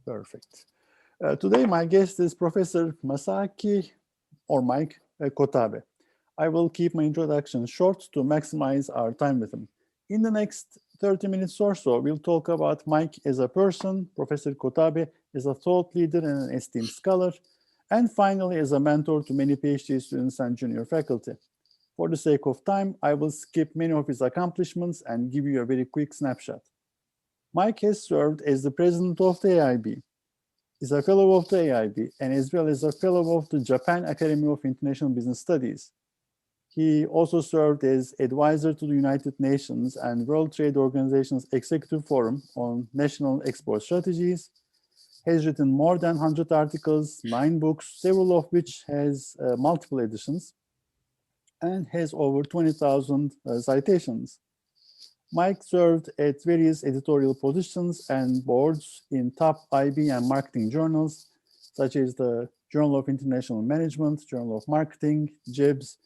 Perfect. Today, my guest is Professor Masaaki, or Mike Kotabe. I will keep my introduction short to maximize our time with him. In the next 30 minutes or so, we'll talk about Mike as a person, Professor Kotabe as a thought leader and an esteemed scholar, and finally as a mentor to many PhD students and junior faculty. For the sake of time, I will skip many of his accomplishments and give you a very quick snapshot. Mike has served as the president of the AIB, is a fellow of the AIB, and as well as a fellow of the Japan Academy of International Business Studies. He also served as advisor to the United Nations and World Trade Organization's Executive Forum on National Export Strategies, has written more than 100 articles, 9 books, several of which has multiple editions, and has over 20,000 citations. Mike served at various editorial positions and boards in top IB and marketing journals, such as the Journal of International Management, Journal of Marketing, JIBS,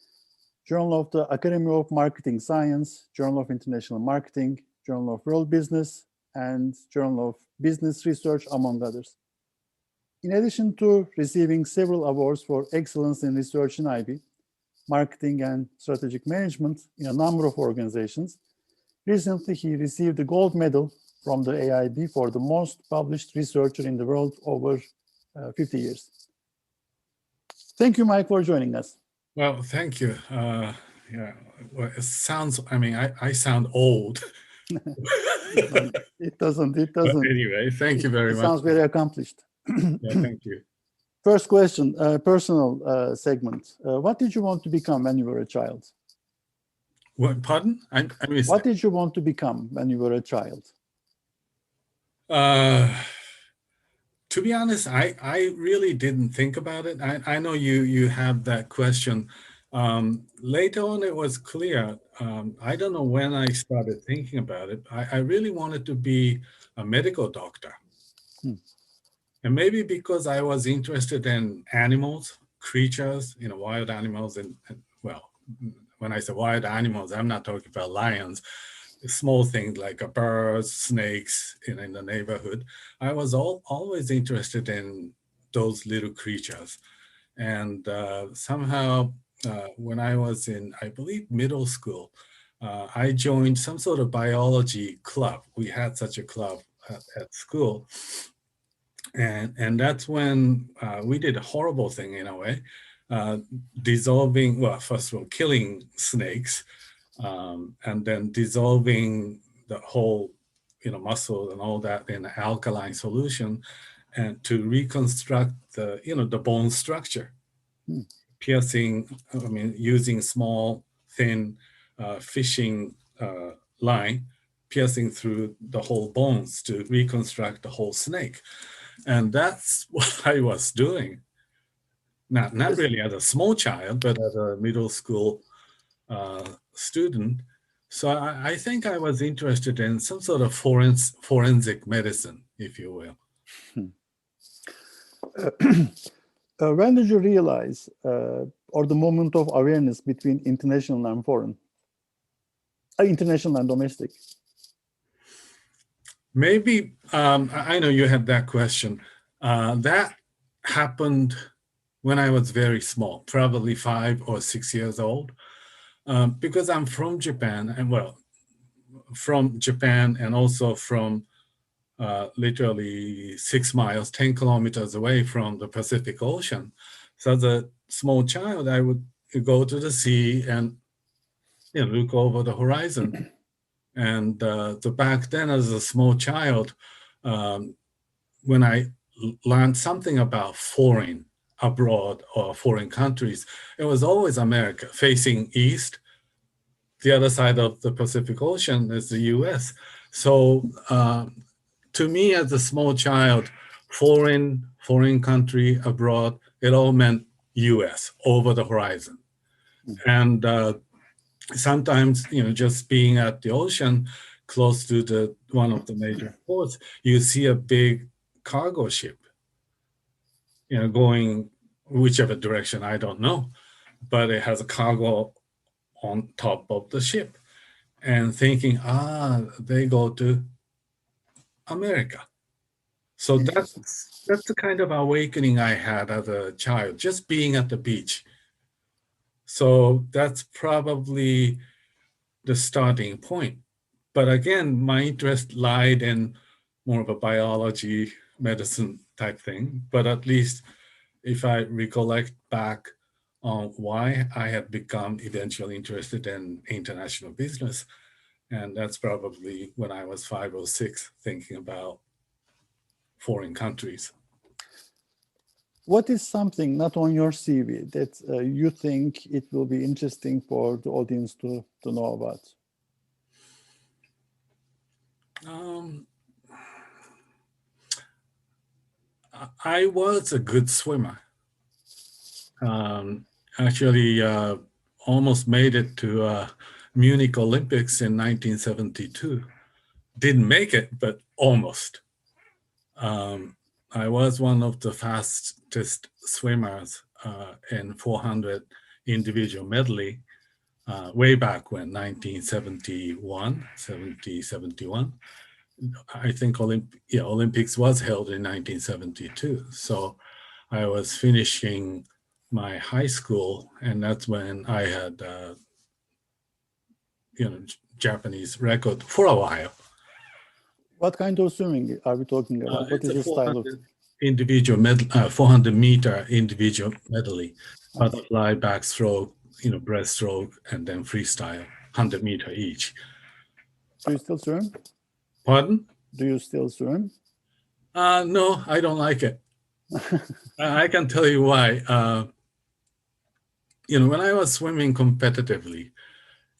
Journal of the Academy of Marketing Science, Journal of International Marketing, Journal of World Business, and Journal of Business Research, among others. In addition to receiving several awards for excellence in research in IB, marketing and strategic management in a number of organizations, recently he received the gold medal from the AIB for the most published researcher in the world over 50 years. Thank you, Mike, for joining us. Well, thank you. Yeah, well, it sounds, I mean, I sound old. It doesn't. But anyway, thank you very much. It sounds very accomplished. Yeah, thank you. First question, personal segment. What did you want to become when you were a child? What, pardon? I missed What did you want to become when you were a child? To be honest, I really didn't think about it. I know you have that question. Later on, it was clear. I don't know when I started thinking about it. I really wanted to be a medical doctor. And maybe because I was interested in animals, creatures, wild animals. And well, when I say wild animals, I'm not talking about lions. Small things like birds, snakes in the neighborhood. I was always interested in those little creatures. And somehow when I was in, I believe, middle school, I joined some sort of biology club. We had such a club at school. And that's when we did a horrible thing in a way, dissolving, well, first of all, killing snakes, and then dissolving the whole, muscle and all that in alkaline solution, and to reconstruct the, the bone structure, piercing, using small, thin fishing line, piercing through the whole bones to reconstruct the whole snake. And that's what I was doing. Not really as a small child, but as a middle school student. So I think I was interested in some sort of forensic medicine, if you will. When did you realize, or the moment of awareness between international and foreign, international and domestic? Maybe, I know you had that question. That happened when I was very small, probably 5 or 6 years old. Because I'm from Japan, and also from literally 6 miles, 10 kilometers away from the Pacific Ocean. So as a small child, I would go to the sea and look over the horizon. And so back then, as a small child, when I learned something about abroad or foreign countries, it was always America, facing east. The other side of the Pacific Ocean is the US. So to me, as a small child, foreign country, abroad, it all meant US, over the horizon. And sometimes, just being at the ocean, close to one of the major ports, you see a big cargo ship, going whichever direction, I don't know, but it has a cargo on top of the ship, and thinking, they go to America. So Interesting. that's the kind of awakening I had as a child, just being at the beach. So that's probably the starting point. But again, my interest lied in more of a biology, medicine type thing. But at least if I recollect back on why I had become eventually interested in international business, and that's probably when I was 5 or 6, thinking about foreign countries. What is something not on your CV that you think it will be interesting for the audience to know about? I was a good swimmer. Actually, almost made it to Munich Olympics in 1972. Didn't make it, but almost. I was one of the fastest swimmers in 400 individual medley way back when, 1971, 71. I think Olympics was held in 1972. So I was finishing my high school, and that's when I had, Japanese record for a while. What kind of swimming are we talking about? What is the style of? Individual 400-meter individual medley, butterfly, backstroke, breaststroke, and then freestyle, 100-meter each. Do you still swim? Pardon? Do you still swim? No, I don't like it. I can tell you why. When I was swimming competitively,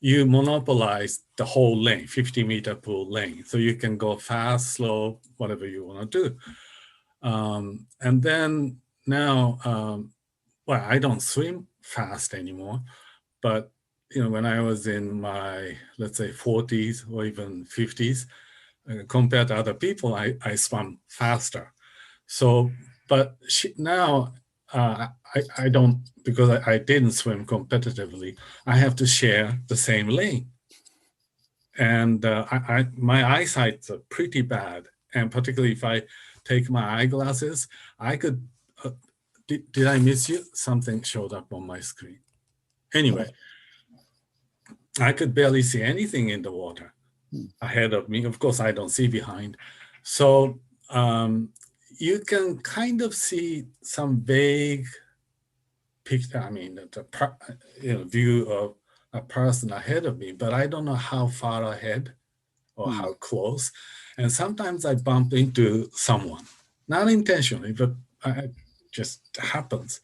you monopolize the whole lane, 50-meter pool lane. So you can go fast, slow, whatever you want to do. And then now, well, I don't swim fast anymore, but when I was in my, let's say, 40s or even 50s, compared to other people, I swam faster. So, but now I don't, because I didn't swim competitively, I have to share the same lane. And my eyesight's pretty bad. And particularly if I take my eyeglasses, I could, did I miss you? Something showed up on my screen. Anyway, I could barely see anything in the water ahead of me. Of course, I don't see behind. So you can kind of see some vague picture, the view of a person ahead of me, but I don't know how far ahead or how close. And sometimes I bump into someone, not intentionally, but it just happens.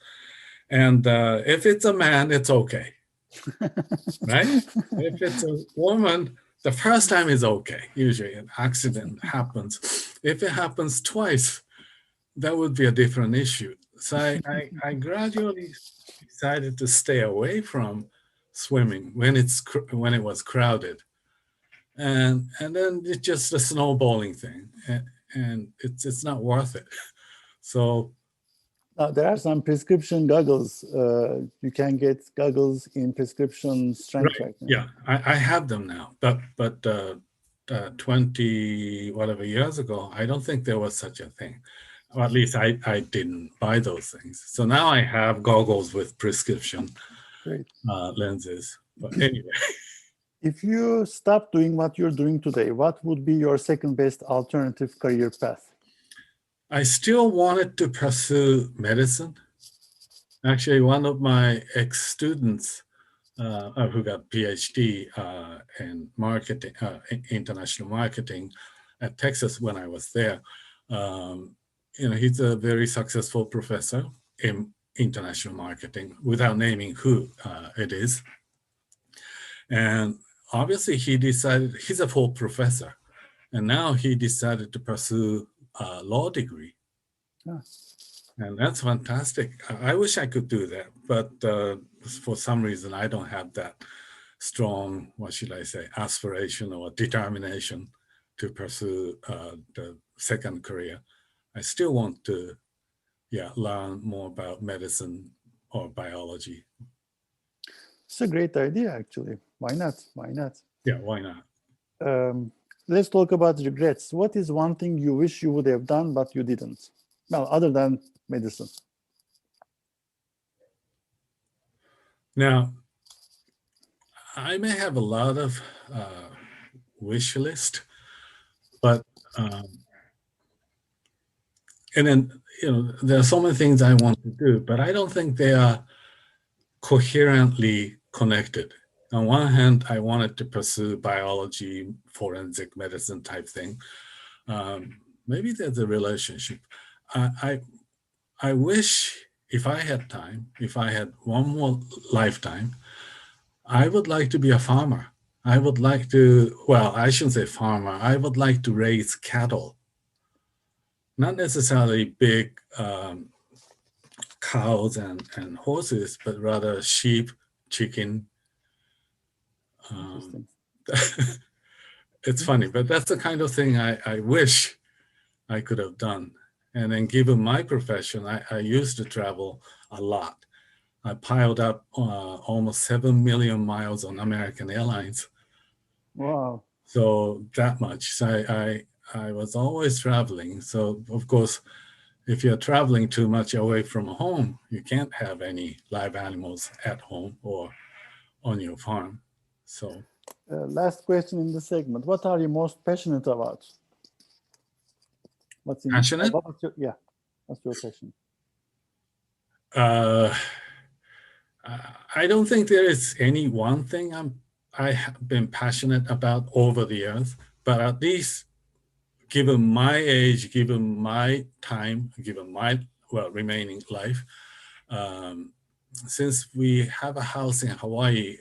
And if it's a man, it's okay, right? If it's a woman, the first time is okay. Usually an accident happens. If it happens twice, that would be a different issue. So I gradually decided to stay away from swimming when it was crowded. And then it's just a snowballing thing, and it's not worth it. So there are some prescription goggles. You can get goggles in prescription strength right now. Yeah, I have them now, but 20 whatever years ago, I don't think there was such a thing. Or at least I didn't buy those things. So now I have goggles with prescription lenses. But anyway. If you stop doing what you're doing today, what would be your second best alternative career path? I still wanted to pursue medicine. Actually, one of my ex-students who got PhD in marketing, international marketing at Texas when I was there, he's a very successful professor in international marketing, without naming who it is. And obviously he decided, he's a full professor, and now he decided to pursue a law degree. And that's fantastic. I wish I could do that, but for some reason I don't have that strong, what should I say, aspiration or determination to pursue the second career. I still want to, learn more about medicine or biology. It's a great idea, actually. Why not? Why not? Yeah, why not? let's talk about regrets. What is one thing you wish you would have done, but you didn't? Well, other than medicine. Now, I may have a lot of wish list, but and then there are so many things I want to do, but I don't think they are coherently connected. On one hand, I wanted to pursue biology, forensic medicine type thing. Maybe there's a relationship. I wish if I had time, if I had one more lifetime, I would like to be a farmer. I would like to, well, I shouldn't say farmer. I would like to raise cattle. Not necessarily big cows and horses, but rather sheep, chicken. It's funny, but that's the kind of thing I wish I could have done. And then given my profession, I used to travel a lot. I piled up almost 7 million miles on American Airlines. Wow. So that much. So I was always traveling. So of course, if you're traveling too much away from home, you can't have any live animals at home or on your farm. So last question in the segment. What are you most passionate about? What's in passionate? What's your passion? I don't think there is any one thing I have been passionate about over the years, but at least given my age, given my time, given my remaining life, since we have a house in Hawaii,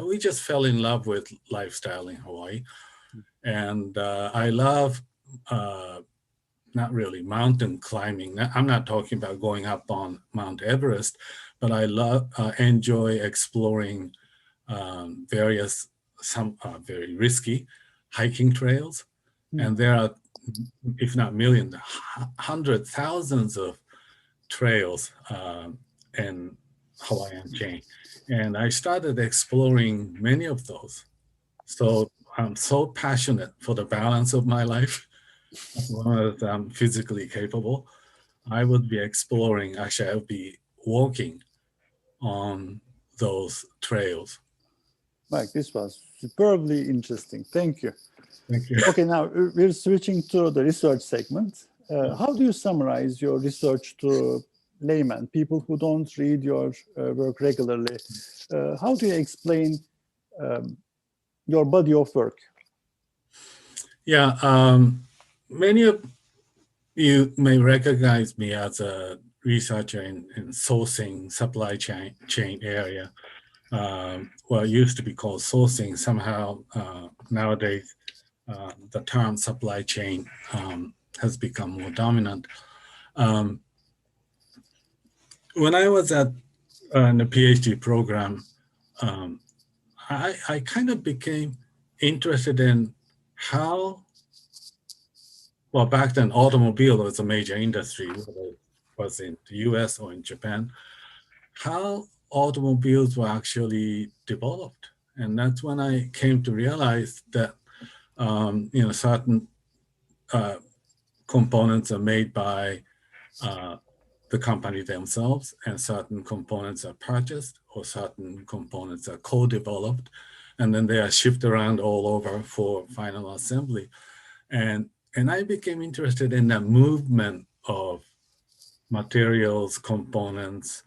we just fell in love with lifestyle in Hawaii. And I love, not really mountain climbing. I'm not talking about going up on Mount Everest, but I enjoy exploring various, some very risky hiking trails. And there are, if not millions, hundreds, thousands of trails in Hawaiian chain. And I started exploring many of those. So I'm so passionate for the balance of my life. As long as I'm physically capable, I would be exploring, actually I would be walking on those trails. Mike, this was superbly interesting. Thank you. Thank you. Okay, now we're switching to the research segment. How do you summarize your research to laymen, people who don't read your work regularly? How do you explain your body of work? Yeah, many of you may recognize me as a researcher in sourcing, supply chain area. Well, it used to be called sourcing. Somehow nowadays, the term supply chain has become more dominant. When I was in the PhD program, I kind of became interested in how, well, back then automobile was a major industry, whether it was in the US or in Japan, how automobiles were actually developed. And that's when I came to realize that, certain components are made by the company themselves, and certain components are purchased, or certain components are co-developed, and then they are shipped around all over for final assembly. And I became interested in the movement of materials, components,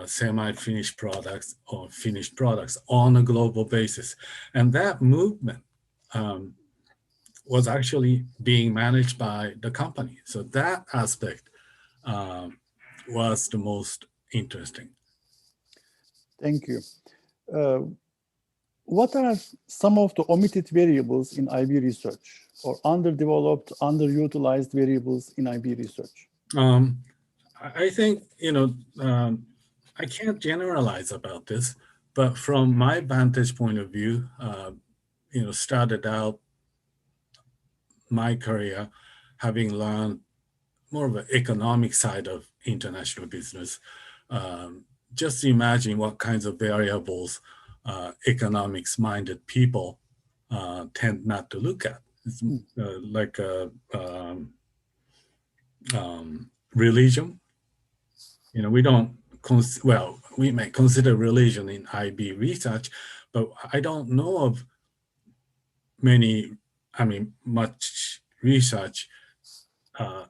semi-finished products, or finished products on a global basis. And that movement was actually being managed by the company. So that aspect was the most interesting. Thank you. What are some of the omitted variables in IB research, or underdeveloped, underutilized variables in IB research? I think, I can't generalize about this, but from my vantage point of view, started out my career having learned more of an economic side of international business. Just imagine what kinds of variables economics-minded people tend not to look at. It's like a religion. You know, we don't, well, we may consider religion in IB research, but I don't know of many, much research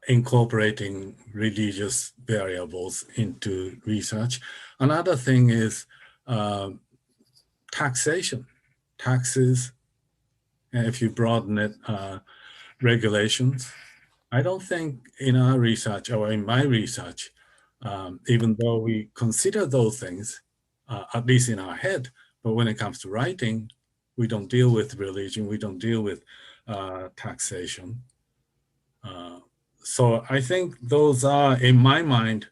incorporating religious variables into research. Another thing is taxation, taxes, and if you broaden it, regulations. I don't think in our research or in my research, even though we consider those things, at least in our head, but when it comes to writing, we don't deal with religion, we don't deal with taxation. So I think those are, in my mind,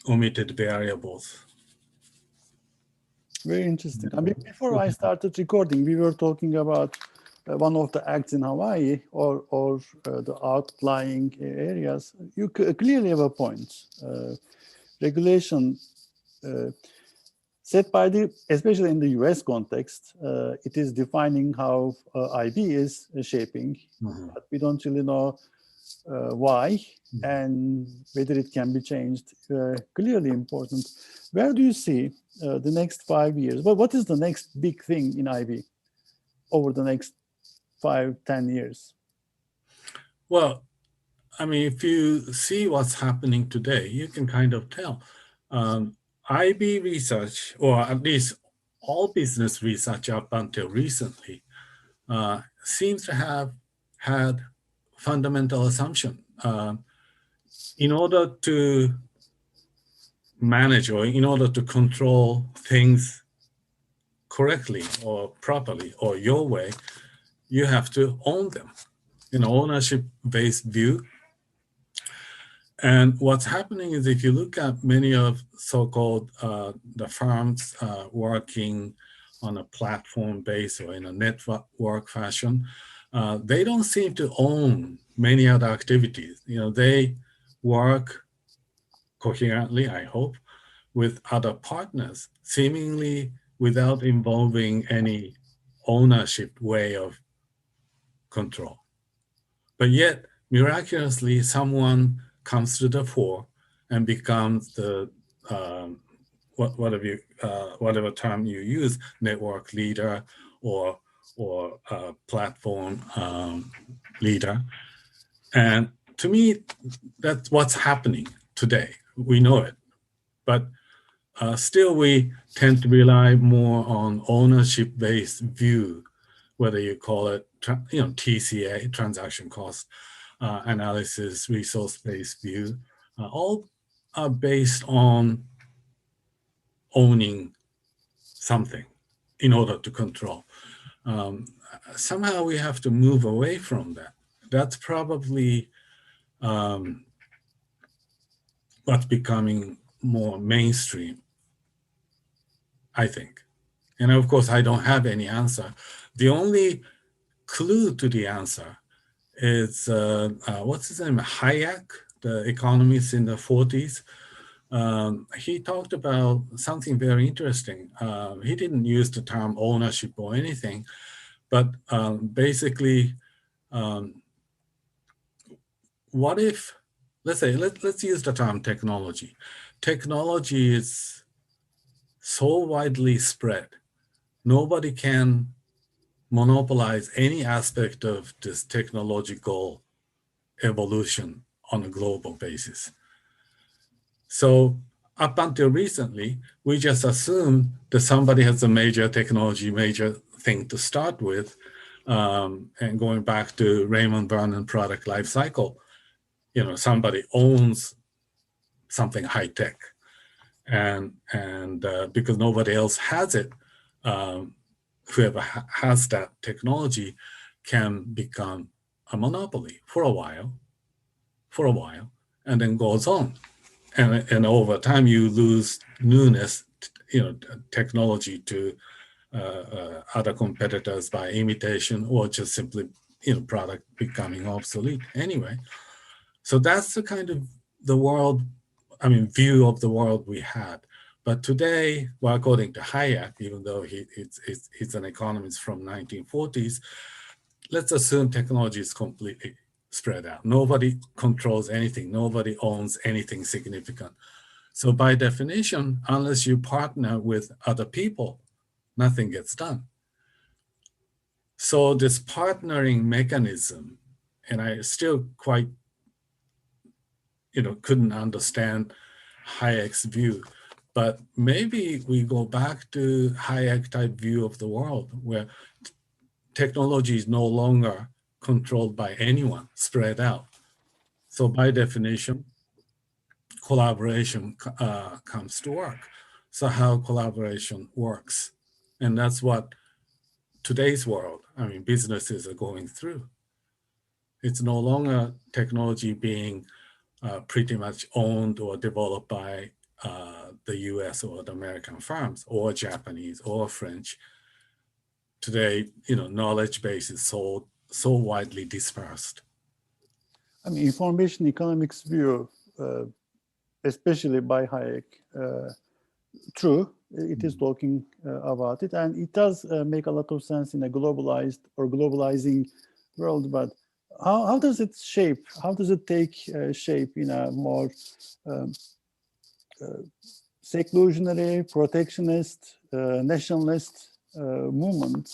omitted variables. Very interesting. I mean, before I started recording, we were talking about one of the acts in Hawaii or the outlying areas. You clearly have a point. Regulation set by especially in the US context, it is defining how IB is shaping, but we don't really know why and whether it can be changed. Clearly important. Where do you see the next 5 years? What is the next big thing in IB over the next 5-10 years? Well, I mean, if you see what's happening today, you can kind of tell. IB research, or at least all business research up until recently, seems to have had fundamental assumption. In order to manage or in order to control things correctly or properly or your way, you have to own them, ownership-based view. And what's happening is if you look at many of so-called the firms working on a platform base or in a network fashion, they don't seem to own many other activities. They work coherently, I hope, with other partners, seemingly without involving any ownership way of control. But yet, miraculously, someone comes to the fore and becomes the whatever term you use, network leader or platform leader. And to me, that's what's happening today. We know it, but still we tend to rely more on ownership-based view, whether you call it TCA, transaction cost analysis, resource-based view, all are based on owning something in order to control. Somehow we have to move away from that. That's probably what's becoming more mainstream, I think. And of course, I don't have any answer. The only clue to the answer is, what's his name, Hayek, the economist in the 40s. He talked about something very interesting. He didn't use the term ownership or anything, but basically, what if, let's say, let's use the term technology. Technology is so widely spread. Nobody can monopolize any aspect of this technological evolution on a global basis. So up until recently, we just assumed that somebody has a major technology, major thing to start with. And going back to Raymond Vernon product life cycle, somebody owns something high tech, and because nobody else has it, whoever has that technology can become a monopoly for a while, and then goes on. And over time, you lose newness, technology to other competitors by imitation or just simply, product becoming obsolete anyway. So that's the kind of view of the world we had. But today, well, according to Hayek, even though he's an economist from 1940s, let's assume technology is completely spread out. Nobody controls anything. Nobody owns anything significant. So by definition, unless you partner with other people, nothing gets done. So this partnering mechanism, and I still quite, couldn't understand Hayek's view, but maybe we go back to Hayek type view of the world where technology is no longer controlled by anyone, spread out. So by definition, collaboration comes to work. So how collaboration works. And that's what today's world, businesses are going through. It's no longer technology being pretty much owned or developed by the US or the American firms or Japanese or French. Today, knowledge base is so widely dispersed. Information economics view, especially by Hayek, true, it is talking about it, and it does make a lot of sense in a globalized or globalizing world, but how does it shape? How does it take shape in a more seclusionary, protectionist, nationalist movement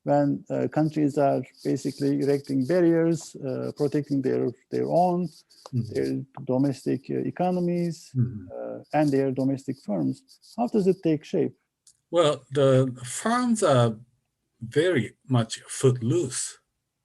when countries are basically erecting barriers, protecting their own, their domestic economies, and their domestic firms? How does it take shape? Well, the firms are very much footloose.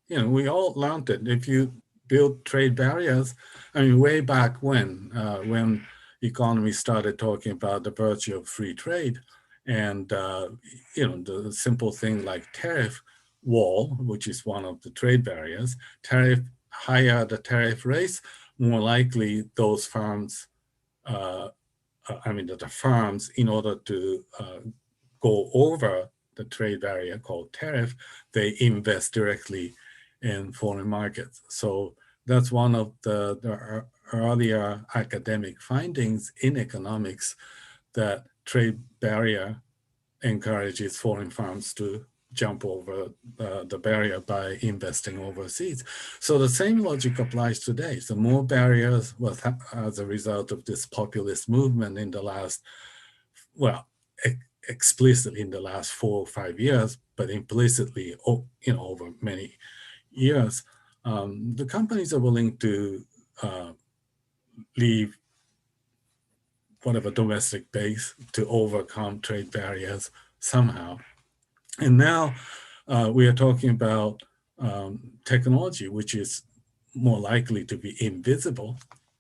We all learned it. If you build trade barriers, way back when economies started talking about the virtue of free trade, and the simple thing like tariff wall, which is one of the trade barriers, higher the tariff rates, more likely those firms, the firms, in order to go over the trade barrier called tariff, they invest directly in foreign markets. So that's one of the earlier academic findings in economics, that trade barrier encourages foreign firms to jump over the barrier by investing overseas. So the same logic applies today. So more barriers as a result of this populist movement in the last, explicitly in the last 4 or 5 years, but implicitly, over many years, the companies are willing to leave whatever domestic base to overcome trade barriers somehow. And now we are talking about technology, which is more likely to be invisible,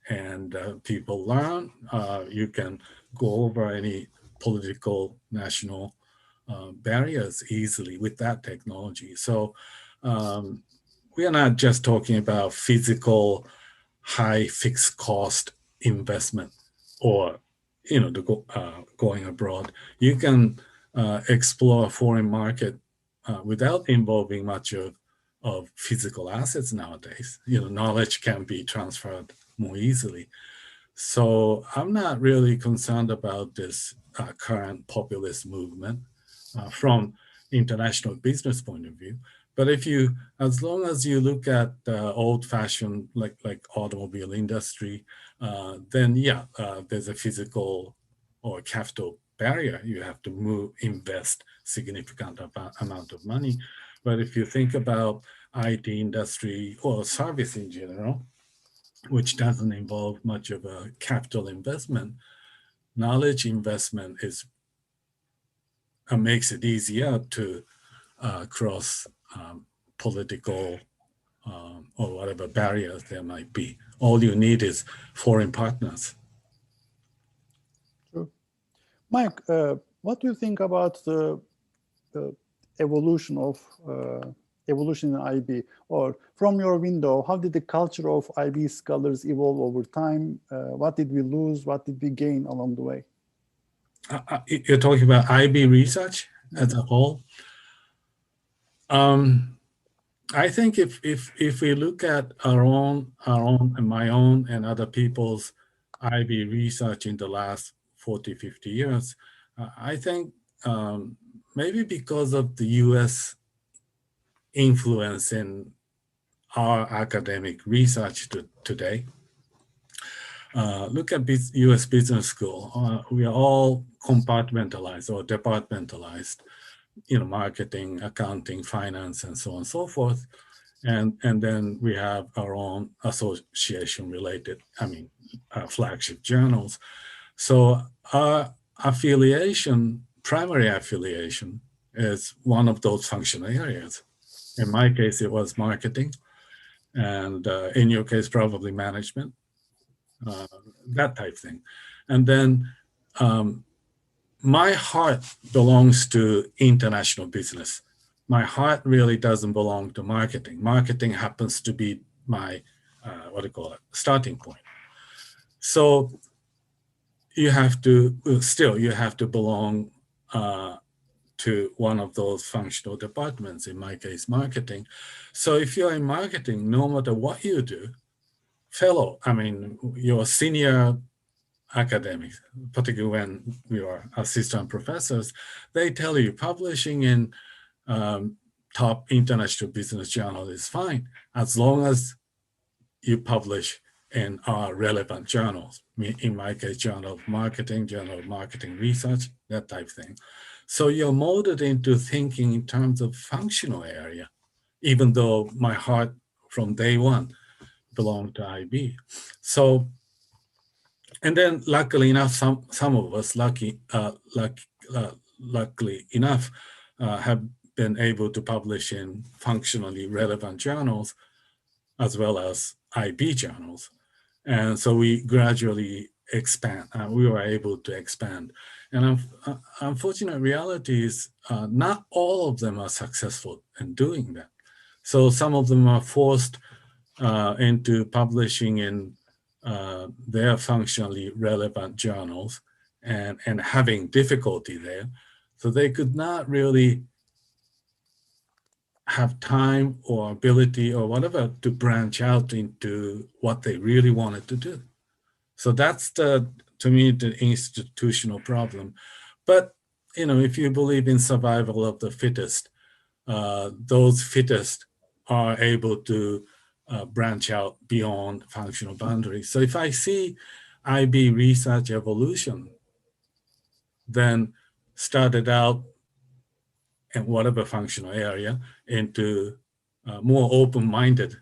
and people learn. You can go over any political national barriers easily with that technology. So we are not just talking about physical high fixed cost investment or going abroad. You can explore a foreign market without involving much of physical assets nowadays. Knowledge can be transferred more easily. So I'm not really concerned about this current populist movement from international business point of view. But as long as you look at the old-fashioned, like automobile industry, then there's a physical or capital barrier. You have to invest significant amount of money. But if you think about IT industry or service in general, which doesn't involve much of a capital investment, knowledge investment makes it easier to cross political or whatever barriers there might be. All you need is foreign partners. Sure. Mike, what do you think about the evolution in IB? Or from your window, how did the culture of IB scholars evolve over time? What did we lose? What did we gain along the way? You're talking about IB research as a whole? I think if we look at our own and my own and other people's IB research in the last 40, 50 years, I think maybe because of the US influence in our academic research today. Look at US Business School. We are all compartmentalized or departmentalized, marketing, accounting, finance, and so on and so forth. And then we have our own association related, flagship journals. So our affiliation, primary affiliation, is one of those functional areas. In my case, it was marketing. And in your case, probably management, that type thing. And then my heart belongs to international business. My heart really doesn't belong to marketing. Marketing happens to be my, starting point. So you have to belong to one of those functional departments, in my case, marketing. So if you're in marketing, no matter what you do, your senior academics, particularly when we are assistant professors, they tell you publishing in top international business journal is fine, as long as you publish in our relevant journals. In my case, Journal of Marketing Research, that type of thing. So you're molded into thinking in terms of functional area, even though my heart from day one belonged to IB. So, and then luckily enough, some of us, luckily enough, have been able to publish in functionally relevant journals as well as IB journals. And so we gradually expand. We were able to expand. And unfortunate reality is not all of them are successful in doing that. So some of them are forced into publishing in their functionally relevant journals and having difficulty there. So they could not really have time or ability or whatever to branch out into what they really wanted to do. So that's to me, the institutional problem. But, if you believe in survival of the fittest, those fittest are able to branch out beyond functional boundaries. So if I see IB research evolution, then started out in whatever functional area into more open-minded,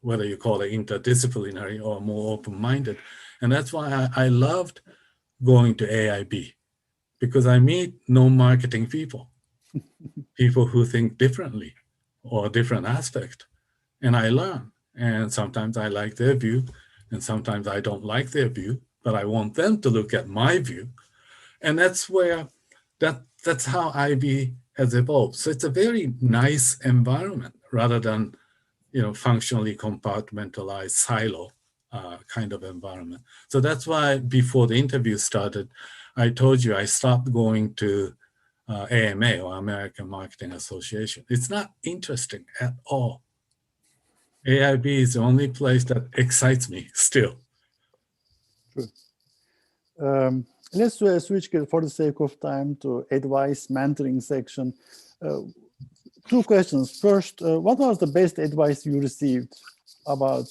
whether you call it interdisciplinary or more open-minded. And that's why I loved going to AIB, because I meet non-marketing people, people who think differently or different aspect, and I learn. And sometimes I like their view, and sometimes I don't like their view, but I want them to look at my view. And that's where, that's how IB has evolved. So it's a very nice environment rather than, functionally compartmentalized silo kind of environment. So that's why before the interview started, I told you I stopped going to AMA, or American Marketing Association. It's not interesting at all. AIB is the only place that excites me still. True. Let's do a switch for the sake of time to advice mentoring section. Two questions. First, what was the best advice you received about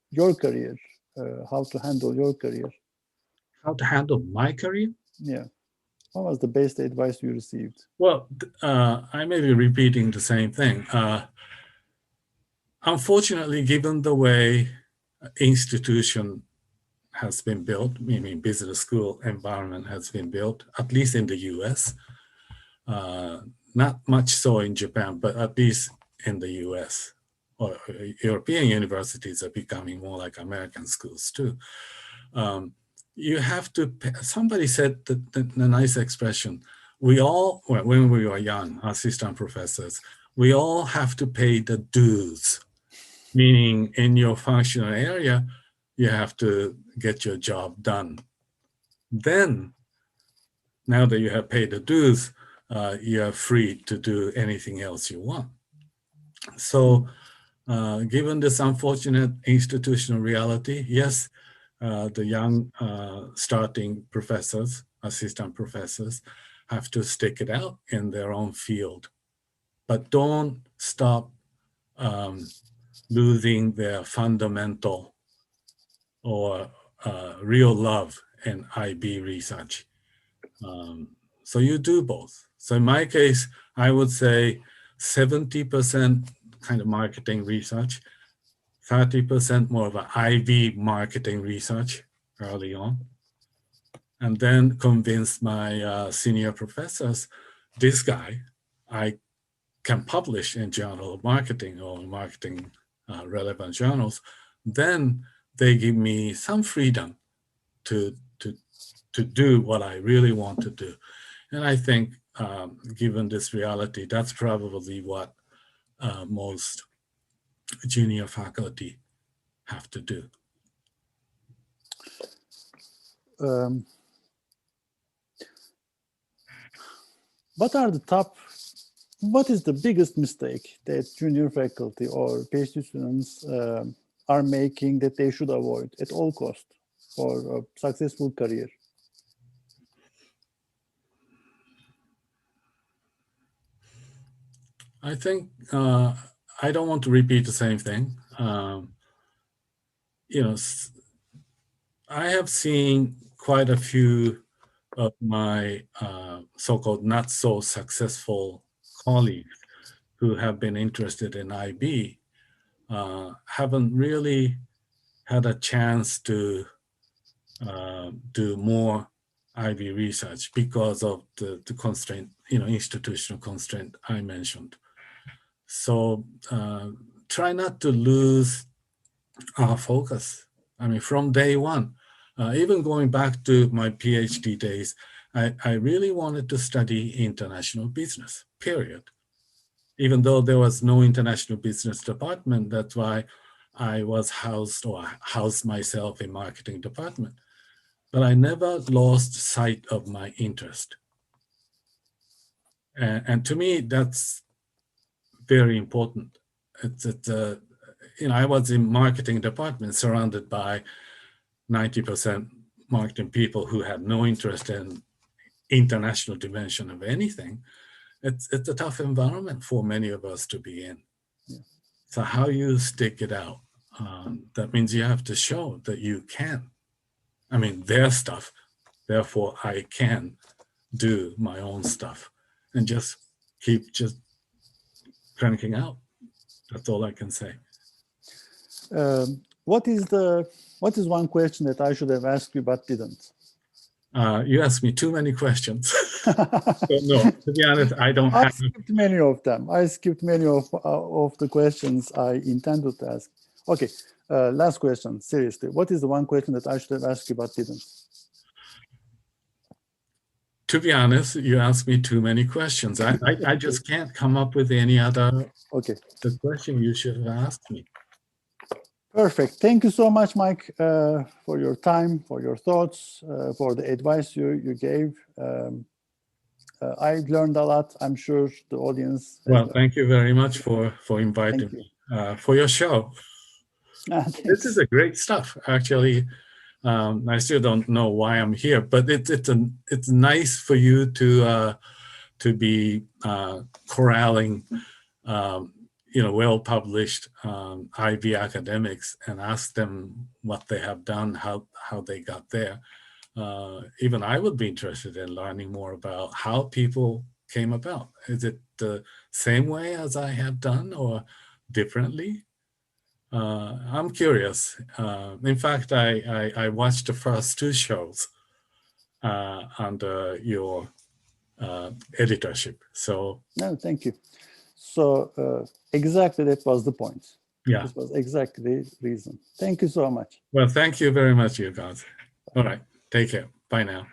your career? How to handle your career? How to handle my career? Yeah. What was the best advice you received? Well, I may be repeating the same thing. Unfortunately, given the way institution has been built, business school environment has been built, at least in the US, not much so in Japan, but at least in the US, or European universities are becoming more like American schools too. You have to, somebody said the nice expression, we all, when we were young, assistant professors, we all have to pay the dues, meaning in your functional area, you have to get your job done. Then, now that you have paid the dues, you are free to do anything else you want. So, given this unfortunate institutional reality, yes, the young starting professors, assistant professors, have to stick it out in their own field but don't stop losing their fundamental or real love in IB research. So you do both. So in my case, I would say 70% kind of marketing research, 30% more of an IB marketing research early on, and then convince my senior professors, this guy, I can publish in Journal of Marketing or marketing relevant journals. Then they give me some freedom to do what I really want to do. And I think, given this reality, that's probably what most junior faculty have to do. What is the biggest mistake that junior faculty or PhD students are making that they should avoid at all costs for a successful career? I think I don't want to repeat the same thing. I have seen quite a few of my so-called not so successful colleagues who have been interested in IB haven't really had a chance to do more IB research because of the constraint, institutional constraint I mentioned. So try not to lose our focus. I mean, from day one, even going back to my PhD days, I really wanted to study international business, period. Even though there was no international business department, that's why I was housed myself in marketing department. But I never lost sight of my interest. And to me, that's very important. I was in marketing department surrounded by 90% marketing people who had no interest in international dimension of anything. It's a tough environment for many of us to be in. Yeah. So how you stick it out, that means you have to show that you can. I mean, their stuff, therefore I can do my own stuff and just keep cranking out. That's all I can say. What is one question that I should have asked you but didn't? You asked me too many questions. So no, to be honest, I don't have. I skipped many of them. I skipped many of the questions I intended to ask. Okay, last question, seriously. What is the one question that I should have asked you but didn't? To be honest, you asked me too many questions. I just can't come up with any other the question you should have asked me. Perfect. Thank you so much, Mike, for your time, for your thoughts, for the advice you gave. I learned a lot. I'm sure the audience. Well, thank you very much for inviting me for your show. This is a great stuff, actually. I still don't know why I'm here, but it's nice for you to be corralling well-published IB academics and ask them what they have done, how they got there. Even I would be interested in learning more about how people came about. Is it the same way as I have done or differently? I'm curious. In fact, I watched the first two shows under your editorship. So no, thank you. So exactly that was the point. Yeah, this was exactly the reason. Thank you so much. Well, thank you very much, you guys. All right, take care. Bye now.